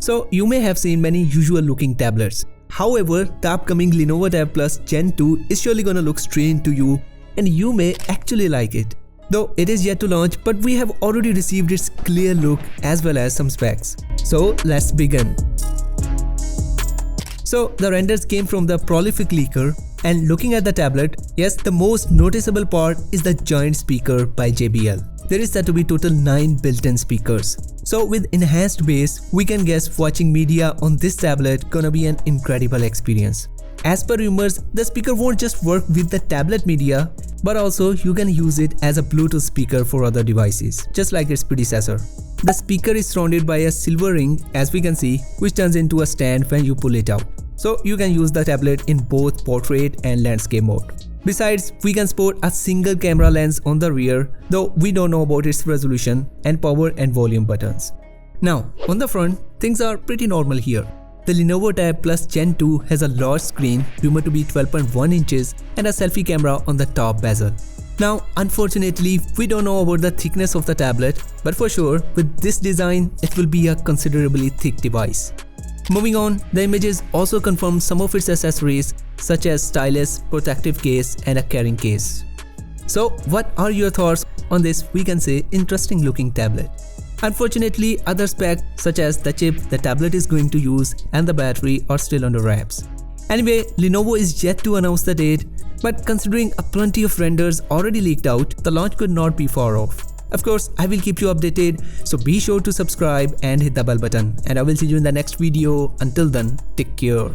So you may have seen many usual looking tablets. However, the upcoming Lenovo Tab Plus Gen 2 is surely gonna look strange to you and you may actually like it. Though it is yet to launch, but we have already received its clear look as well as some specs. So let's begin. So the renders came from the prolific leaker, and looking at the tablet, yes, the most noticeable part is the giant speaker by JBL. There is said to be total 9 built-in speakers. So with enhanced bass, we can guess watching media on this tablet gonna be an incredible experience. As per rumors, the speaker won't just work with the tablet media, but also you can use it as a Bluetooth speaker for other devices, just like its predecessor. The speaker is surrounded by a silver ring, as we can see, which turns into a stand when you pull it out. So you can use the tablet in both portrait and landscape mode. Besides, we can sport a single camera lens on the rear, though we don't know about its resolution, and power and volume buttons. Now, on the front, things are pretty normal here. The Lenovo Tab Plus Gen 2 has a large screen, rumored to be 12.1 inches, and a selfie camera on the top bezel. Now, unfortunately, we don't know about the thickness of the tablet, but for sure, with this design, it will be a considerably thick device. Moving on, the images also confirm some of its accessories such as stylus, protective case, and a carrying case. So what are your thoughts on this, we can say, interesting looking tablet? Unfortunately, other specs such as the chip the tablet is going to use and the battery are still under wraps. Anyway, Lenovo is yet to announce the date, but considering a plenty of renders already leaked out, the launch could not be far off. Of course, I will keep you updated, so be sure to subscribe and hit the bell button, and I will see you in the next video. Until then, take care.